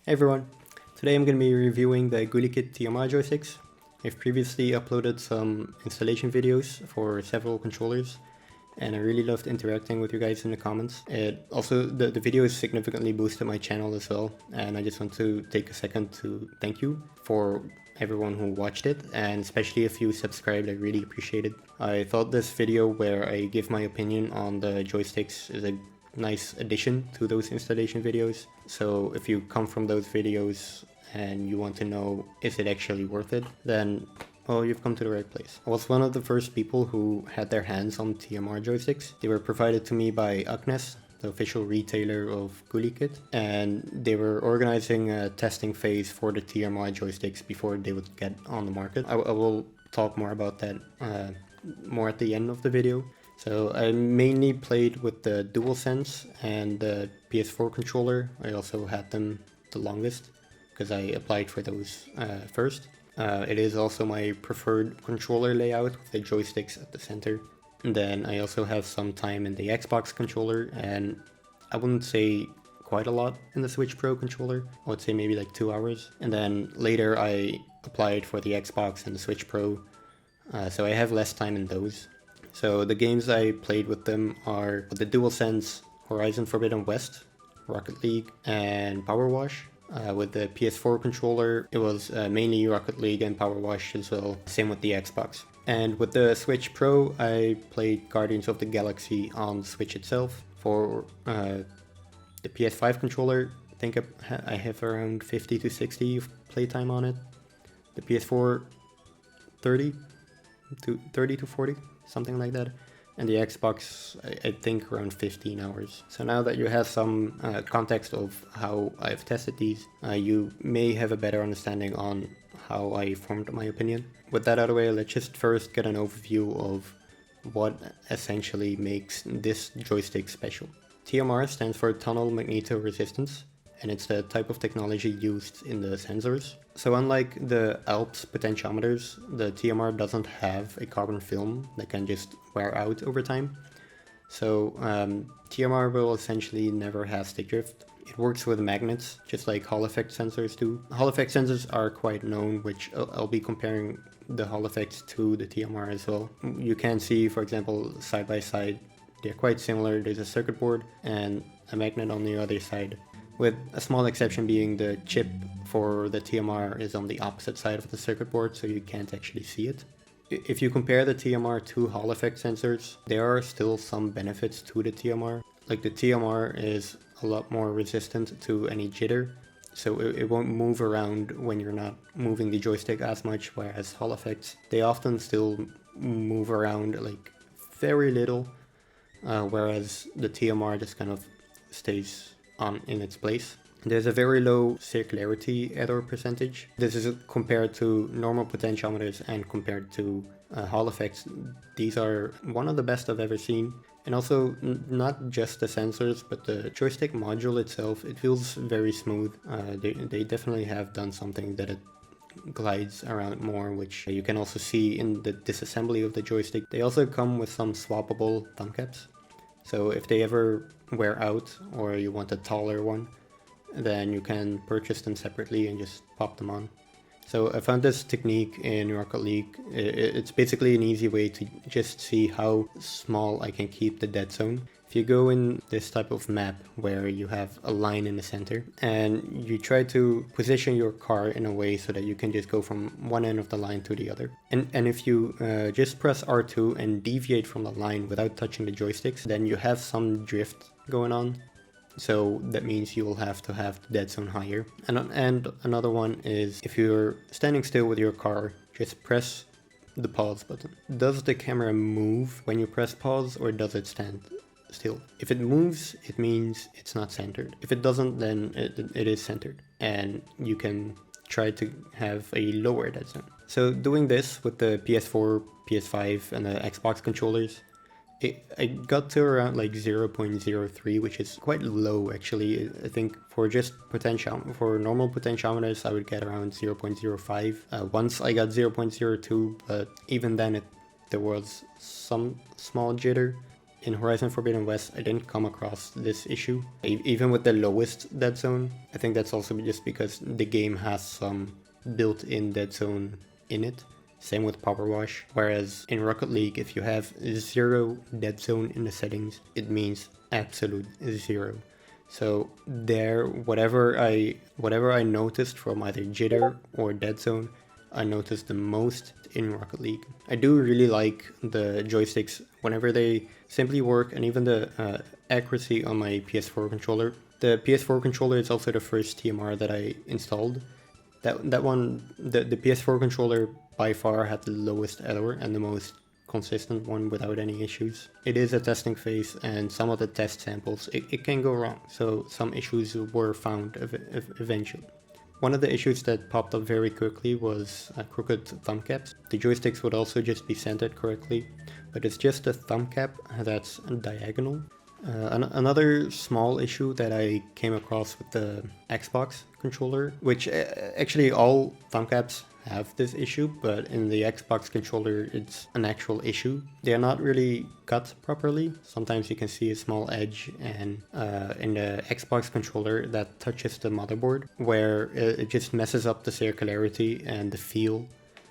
Hey everyone, today I'm going to be reviewing the Gulikit TMR Joysticks. I've previously uploaded some installation videos for several controllers and I really loved interacting with you guys in the comments. The video has significantly boosted my channel as well, and I just want to take a second to thank you for everyone who watched it, and especially if you subscribed. I really appreciate it. I thought this video where I give my opinion on the joysticks is a nice addition to those installation videos. So if you come from those videos and you want to know is it actually worth it, then well, you've come to the right place. I was one of the first people who had their hands on TMR joysticks. They were provided to me by Agnes, the official retailer of Gulikit, and they were organizing a testing phase for the TMR joysticks before they would get on the market. I will talk more about that more at the end of the video. So I mainly played with the DualSense and the PS4 controller. I also had them the longest because I applied for those first. It is also my preferred controller layout with the joysticks at the center. And then I also have some time in the Xbox controller, and I wouldn't say quite a lot in the Switch Pro controller. I would say maybe like 2 hours. And then later I applied for the Xbox and the Switch Pro, so I have less time in those. So the games I played with them are the DualSense, Horizon Forbidden West, Rocket League, and Power Wash. With the PS4 controller, it was mainly Rocket League and Power Wash as well. Same with the Xbox. And with the Switch Pro, I played Guardians of the Galaxy on the Switch itself. For the PS5 controller, I think I have around 50 to 60 playtime on it. The PS4, 30 to 40. Something like that, and the Xbox I think around 15 hours. So now that you have some context of how I've tested these, you may have a better understanding on how I formed my opinion. With that out of the way, let's just first get an overview of what essentially makes this joystick special. TMR stands for tunnel magnetoresistance, and it's the type of technology used in the sensors. So unlike the ALPS potentiometers, the TMR doesn't have a carbon film that can just wear out over time. So TMR will essentially never have stick drift. It works with magnets, just like Hall effect sensors do. Hall effect sensors are quite known, which I'll be comparing the Hall effects to the TMR as well. You can see, for example, side by side, they're quite similar. There's a circuit board and a magnet on the other side, with a small exception being the chip for the TMR is on the opposite side of the circuit board, so you can't actually see it. If you compare the TMR to Hall effect sensors, there are still some benefits to the TMR. Like the TMR is a lot more resistant to any jitter, so it won't move around when you're not moving the joystick as much, whereas Hall effects, they often still move around like very little, whereas the TMR just kind of stays in its place. There's a very low circularity error percentage. This is compared to normal potentiometers and compared to Hall effects. These are one of the best I've ever seen. And also not just the sensors, but the joystick module itself, it feels very smooth. They definitely have done something that it glides around more, which you can also see in the disassembly of the joystick. They also come with some swappable thumb caps. So if they ever wear out or you want a taller one, then you can purchase them separately and just pop them on. So I found this technique in Rocket League. It's basically an easy way to just see how small I can keep the dead zone. If you go in this type of map where you have a line in the center and you try to position your car in a way so that you can just go from one end of the line to the other. And if you just press R2 and deviate from the line without touching the joysticks, then you have some drift going on. So that means you will have to have the dead zone higher. And another one is if you're standing still with your car, just press the pause button. Does the camera move when you press pause, or does it stand still? If it moves, it means it's not centered. If it doesn't, then it is centered, and you can try to have a lower dead zone. So doing this with the PS4, PS5 and the Xbox controllers, I got to around like 0.03, which is quite low actually. I think for just for normal potentiometers I would get around 0.05. Once I got 0.02, but even then there was some small jitter. in Horizon Forbidden West, I didn't come across this issue. Even with the lowest dead zone, I think that's also just because the game has some built-in dead zone in it. Same with Power Wash. Whereas in Rocket League, if you have 0 dead zone in the settings, it means absolute 0. So there, whatever I noticed from either jitter or dead zone, I noticed the most in Rocket League. I do really like the joysticks whenever they simply work, and even the accuracy on my PS4 controller. The PS4 controller is also the first TMR that I installed. That one, the PS4 controller by far had the lowest error and the most consistent one without any issues. It is a testing phase, and some of the test samples, it can go wrong. So some issues were found eventually. One of the issues that popped up very quickly was crooked thumb caps. The joysticks would also just be centered correctly, but it's just the thumb cap that's diagonal. Another small issue that I came across with the Xbox controller, which actually all thumb caps have this issue, but in the Xbox controller it's an actual issue. They are not really cut properly. Sometimes you can see a small edge, and in the Xbox controller that touches the motherboard, where it just messes up the circularity and the feel,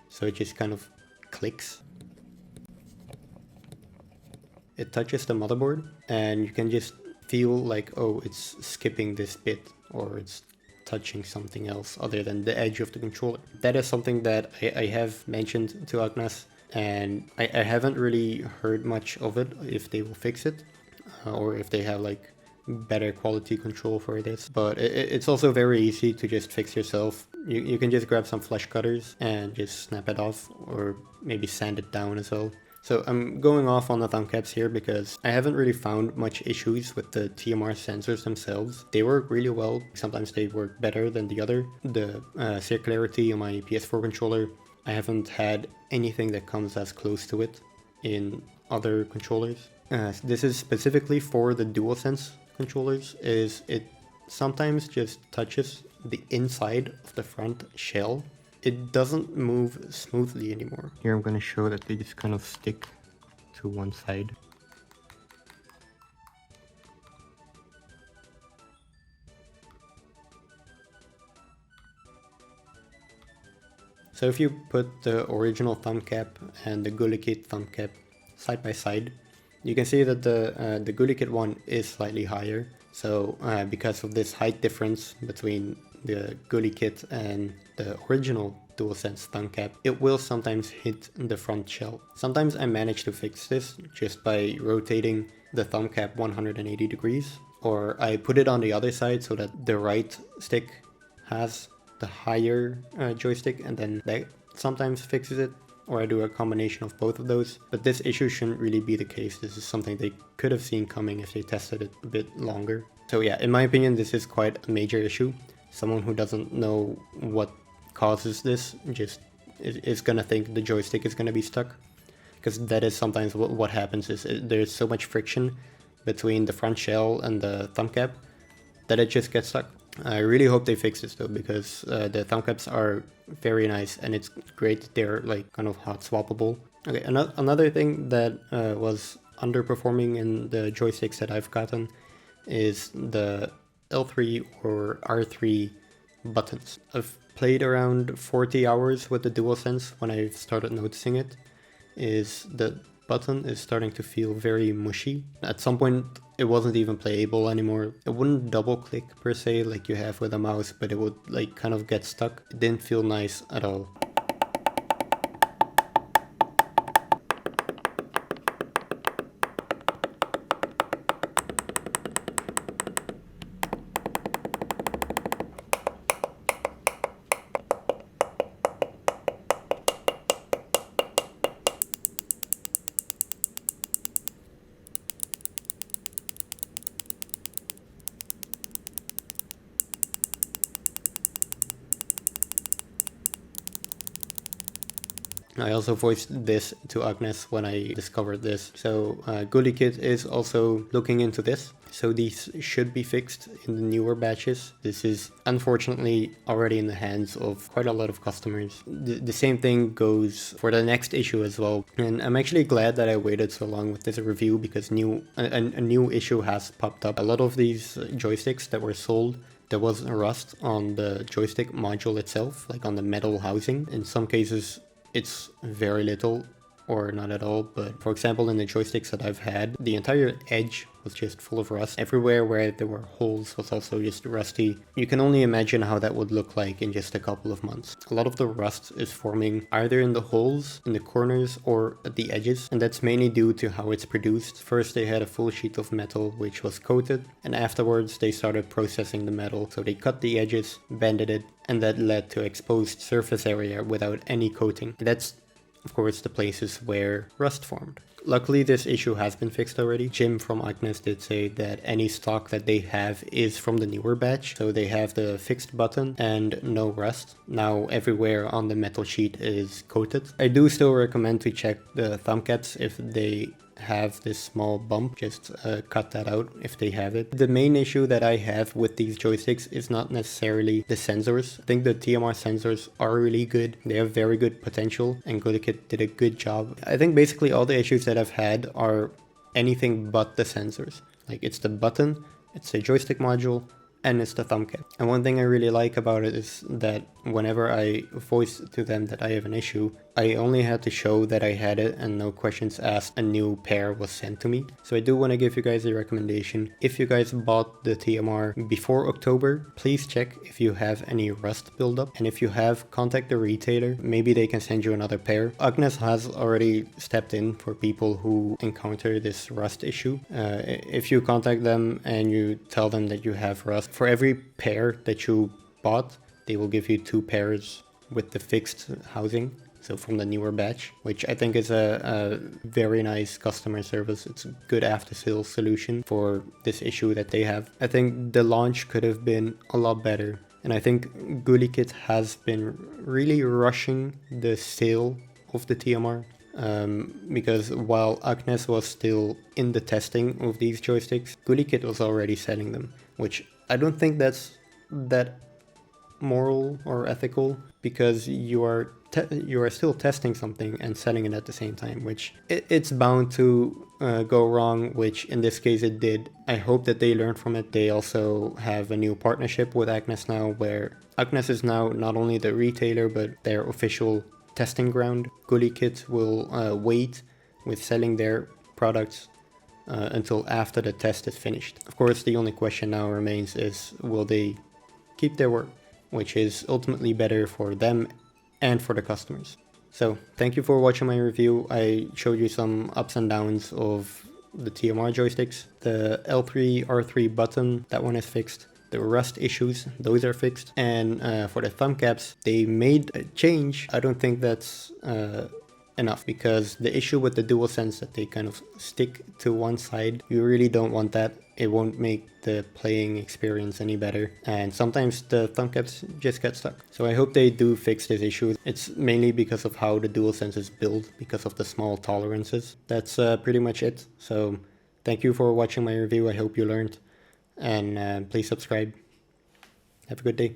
so it just kind of clicks. It touches the motherboard and you can just feel like, oh, it's skipping this bit, or it's touching something else other than the edge of the controller. That is something that I have mentioned to Agnes, and I haven't really heard much of it, if they will fix it or if they have like better quality control for this. But it's also very easy to just fix yourself. You can just grab some flush cutters and just snap it off, or maybe sand it down as well. So I'm going off on the thumb caps here because I haven't really found much issues with the TMR sensors themselves. They work really well. Sometimes they work better than the other. The circularity on my PS4 controller, I haven't had anything that comes as close to it in other controllers. This is specifically for the DualSense controllers, is it sometimes just touches the inside of the front shell. It doesn't move smoothly anymore. Here I'm going to show that they just kind of stick to one side. So if you put the original thumb cap and the Gulikit thumb cap side by side, you can see that the Gulikit one is slightly higher. So because of this height difference between the Gulikit and the original DualSense thumb cap, it will sometimes hit the front shell. Sometimes I manage to fix this just by rotating the thumb cap 180 degrees, or I put it on the other side so that the right stick has the higher joystick, and then that sometimes fixes it, or I do a combination of both of those. But this issue shouldn't really be the case. This is something they could have seen coming if they tested it a bit longer. So yeah, in my opinion, this is quite a major issue. Someone who doesn't know what causes this just is gonna think the joystick is gonna be stuck, because that is sometimes what happens. Is there's so much friction between the front shell and the thumb cap that it just gets stuck. I really hope they fix this though, because the thumb caps are very nice, and it's great that they're like kind of hot swappable. Okay, another thing that was underperforming in the joysticks that I've gotten is the L3 or R3 buttons. I've played around 40 hours with the DualSense when I started noticing it. Is the button is starting to feel very mushy. At some point it wasn't even playable anymore. It wouldn't double click per se like you have with a mouse, but it would like kind of get stuck. It didn't feel nice at all. I also voiced this to Agnes when I discovered this. So Gulikit is also looking into this. so these should be fixed in the newer batches. This is unfortunately already in the hands of quite a lot of customers. The same thing goes for the next issue as well, and I'm actually glad that I waited so long with this review because a new issue has popped up. A lot of these joysticks that were sold, there was rust on the joystick module itself, like on the metal housing. In some cases it's very little or not at all, but for example in the joysticks that I've had, the entire edge was just full of rust. Everywhere where there were holes was also just rusty. You can only imagine how that would look like in just a couple of months. A lot of the rust is forming either in the holes, in the corners, or at the edges, and that's mainly due to how it's produced. First they had a full sheet of metal which was coated, and afterwards they started processing the metal, so they cut the edges, bended it, and that led to exposed surface area without any coating. And that's of course the places where rust formed. Luckily this issue has been fixed already. Jim from Agnes did say that any stock that they have is from the newer batch, so they have the fixed button and no rust. Now everywhere on the metal sheet is coated. I do still recommend to check the thumb caps if they have this small bump, just cut that out if they have it. The main issue that I have with these joysticks is not necessarily the sensors. I think the TMR sensors are really good. They have very good potential and Gulikit did a good job. I think basically all the issues that I've had are anything but the sensors. Like it's the button, it's the joystick module, and it's the thumb cap. And one thing I really like about it is that whenever I voice to them that I have an issue, I only had to show that I had it and no questions asked, a new pair was sent to me. So I do want to give you guys a recommendation. If you guys bought the TMR before October, please check if you have any rust buildup. And if you have, contact the retailer. Maybe they can send you another pair. Agnes has already stepped in for people who encounter this rust issue. If you contact them and you tell them that you have rust, for every pair that you bought, they will give you 2 pairs with the fixed housing. So from the newer batch, which I think is a very nice customer service. It's a good after-sales solution for this issue that they have. I think the launch could have been a lot better. And I think Gulikit has been really rushing the sale of the TMR. Because while Agnes was still in the testing of these joysticks, Gulikit was already selling them, which I don't think that's that moral or ethical, because you are still testing something and selling it at the same time, which it's bound to go wrong, which in this case it did. I hope that they learned from it. They also have a new partnership with Agnes now, where Agnes is now not only the retailer but their official testing ground. Gulikit will wait with selling their products until after the test is finished. Of course, the only question now remains is, will they keep their word, which is ultimately better for them and for the customers. So thank you for watching my review. I showed you some ups and downs of the TMR joysticks. The L3 R3 button, that one is fixed. The rust issues, those are fixed. And for the thumb caps, they made a change. I don't think that's enough, because the issue with the DualSense that they kind of stick to one side, you really don't want that. It won't make the playing experience any better, and sometimes the thumb caps just get stuck. So I hope they do fix this issue. It's mainly because of how the DualSense is built, because of the small tolerances. That's pretty much it. So thank you for watching my review. I hope you learned, and please subscribe. Have a good day.